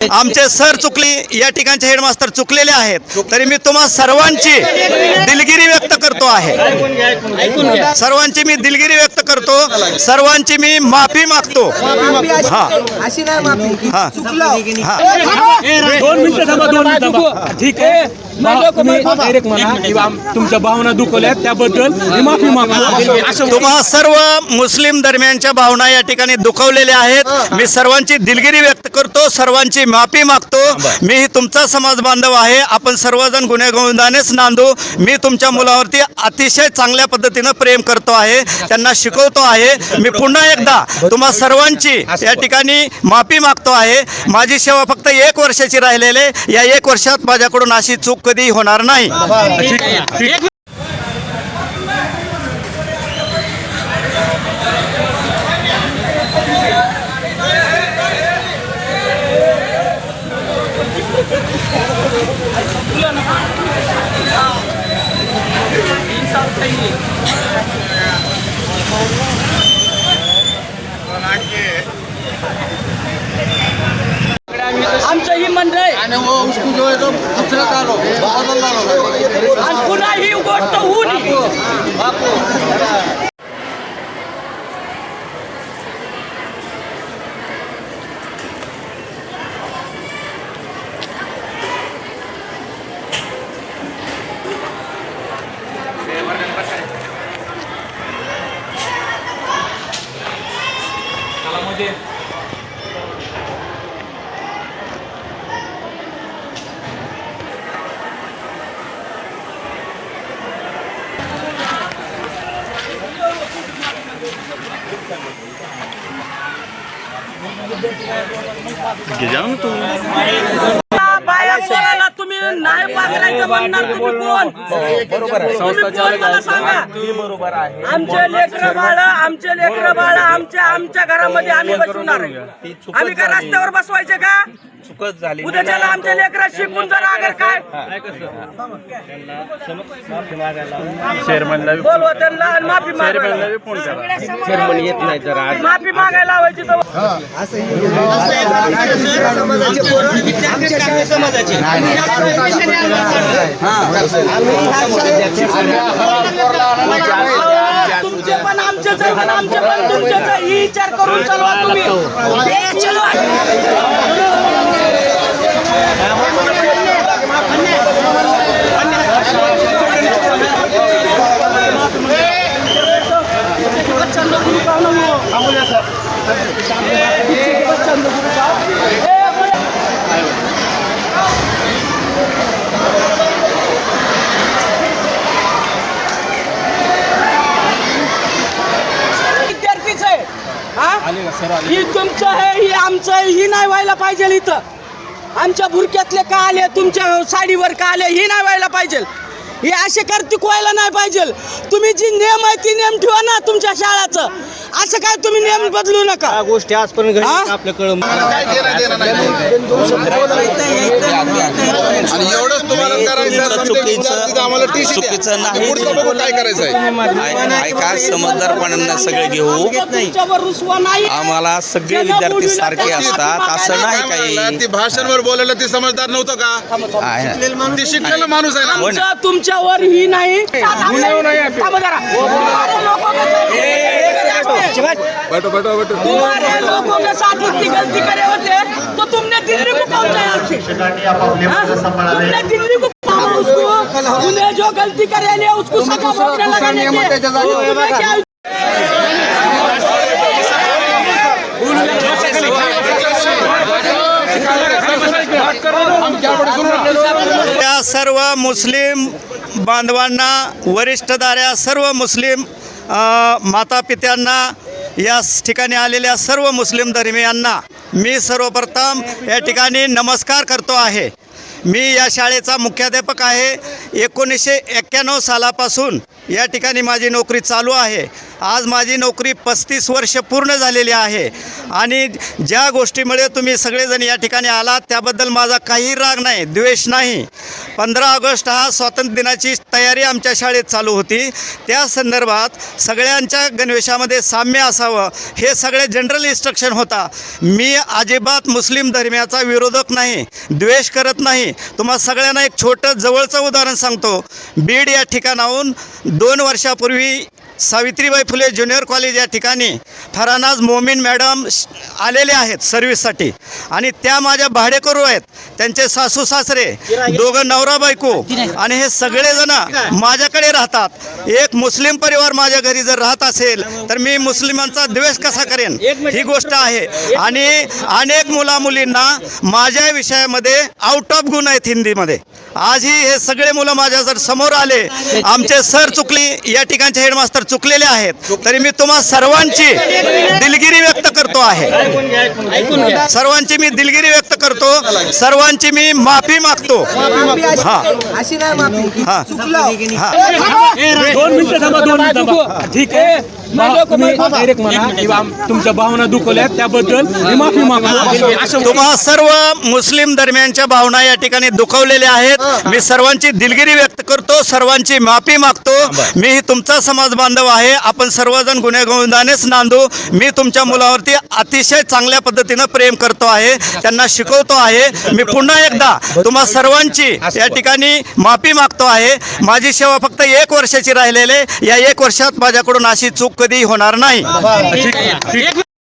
आमचे सर चुकली, या ठिकाणचे हेडमास्टर चुकलेले आहेत, तरी मी तुम्हा सर्वांची दिलगिरी व्यक्त करतो आहे। सर्वांची मी दिलगिरी व्यक्त करतो, सर्वांची मी माफी मागतो। अशी नाही माफी, ठीक आहे, डायरेक्ट म्हणा किंवा तुमच्या भावना दुखवल्या त्याबद्दल मी माफी मागतो। तुम्हा सर्व मुस्लिम दरम्यानच्या भावना या ठिकाणी दुखवलेल्या आहेत। मी सर्वांची दिलगिरी व्यक्त करतो, सर्वांची माफी मागतो। मी तुमचा समाज बांधव आहे, आपण सर्वजण गुण्यागोविंदानेच नांदू। मी तुमच्या मुलावरती अतिशय चांगल्या पद्धतीनं प्रेम करतो आहे, त्यांना शिकवतो आहे। मी पुन्हा एकदा तुम्हा सर्वांची या ठिकाणी माफी मागतो आहे। माझी सेवा फक्त 1 वर्षाची राहिलेली, या 1 वर्षात माझ्याकडून अशी चूक कधी होणार नाही। आमचं ही मंडळ आणि पुन्हा ही गोष्ट होऊ नये। बाया बोलायला तुम्ही नाही पागलायचं म्हणणार तुम्ही कोण? मला सांगा। आमचे लेकरं बाळ आमच्या घरामध्ये आम्ही बसवणार आहे। आम्ही काय रस्त्यावर बसवायचे का? उद्याच्याला आमच्या लेकरं शिकून जर अगर काय बोलवा त्यांना आणि माफी मागायला येत नाही, जरा माफी मागायला लावायची तर तुमचे पण आमचे पण तुमचे ही विचार करून चालवा तुम्ही। विद्यार्थीच आहे, ही तुमचं आहे, ही आमचं आहे, ही नाही व्हायला पाहिजे। इथं आमच्या भुरक्यातले का आले, तुमच्या साडीवर का आले, ही नाही व्हायला पाहिजे। हे असे कर्तृत्व व्हायला नाही पाहिजे। तुम्ही जी नियम आहे ती नियम ठेवा ना तुमच्या शाळाचं, असं काय तुम्ही नियम बदलू नका। गोष्टी आजपर्यंत आपल्या कळम चुकीचं नाही, काय करायचं काय समजदारपणानं सगळे घेऊ। तुमच्यावर रुसवा नाही, आम्हाला सगळे विद्यार्थी सारखे असतात, असं नाही काही। ती भाषणावर बोलायला ती समजदार नव्हतं का? ती शिकलेला माणूस आहे ना। आमचं तुमच्यावर ही नहीं। तुम्हारे लोगों के साथ इतनी गलती करे होते तो तुमने दिल्ली को पहुंचाया, तुमने दिल्ली को उसको उन्हें जो गलती करे उसको सजा भोगने लगाने त्या सर्व मुस्लिम बांधवांना, वरिष्ठधाऱ्या सर्व मुस्लिम माता पित्यांना, या ठिकाणी आलेल्या सर्व मुस्लिम धर्मीयांना मी सर्वप्रथम या ठिकाणी नमस्कार करतो आहे। मी या शाळेचा मुख्याध्यापक आहे। 1991 सालापासून या ठिकाणी माझी नोकरी चालू आहे। आज माझी नोकरी 35 वर्ष पूर्ण झालेली आहे आणि ज्या गोष्टीमुळे तुम्ही सगळेजण या ठिकाणी आलात त्याबद्दल माझा काही राग नाही, द्वेष नाही. 15 ऑगस्ट हा स्वातंत्र्य दिनाची तयारी आमच्या शाळेत चालू होती. त्या संदर्भात सगळ्यांच्या गणवेशामध्ये साम्य असावं हे सगळे जनरल इन्स्ट्रक्शन होता. मी अजिबात मुस्लिम धर्माचा विरोधक नाही, द्वेष करत नाही. तुम्हा सगळ्यांना एक छोटं जवळचं उदाहरण सांगतो. बीड या ठिकाणाहून 2 वर्षापूर्वी सावित्रीबाई फुले ज्युनियर कॉलेज या ठिकाणी फरानाज मोमीन मॅडम आलेले आहेत सर्व्हिससाठी आणि त्या माझ्या भाडेकरू आहेत. त्यांचे सासू सासरे दोघं नवरा बायको आणि हे सगळेजण माझ्याकडे राहतात. एक मुस्लिम परिवार माझ्या घरी जर राहत असेल तर मी मुस्लिमांचा द्वेष कसा करेन, ही गोष्ट आहे. आणि अनेक मुलामुलींना माझ्या विषयामध्ये आउट ऑफ गुण आहेत हिंदीमध्ये. आजही हे सगळे मुलं माझ्या जर समोर आले, आमचे सर चुकली, या ठिकाणचे हेडमास्टर चुकलेले आहेत, तरी मी तुम्हा सर्वांची दिलगिरी व्यक्त करतो आहे. सर्वांची मी दिलगिरी व्यक्त करतो, सर्वांची मी माफी मागतो. अशी नाही माफी. हा. चुकलं. हा. 2 मिनिटं थांबा, 2 मिनिटं थांबा. ठीक आहे, तुम्ही डायरेक्ट म्हणा किंवा तुमच्या भावना दुखवल्यात त्याबद्दल मी माफी मागतो. तुम्हा सर्व मुस्लिम धर्मियांच्या भावना या ठिकाणी दुखवलेल्या आहेत. मी सर्वांची दिलगिरी व्यक्त करतो, सर्वांची माफी मागतो. मी तुमचा समाज बांधव आहे, आपण सर्वजण गुण्यागोविंदानेच नांदू. मी तुमच्या मुलावरती अतिशय चांगल्या पद्धतीनं प्रेम करतो आहे, त्यांना शिकवतो आहे. मी पुन्हा एकदा तुम्हा सर्वांची या ठिकाणी माफी मागतो आहे. माझी सेवा फक्त 1 वर्षाची राहिलेली आहे. या 1 वर्षात माझ्याकडून अशी चूक कधी होणार नाही. ठीक आहे.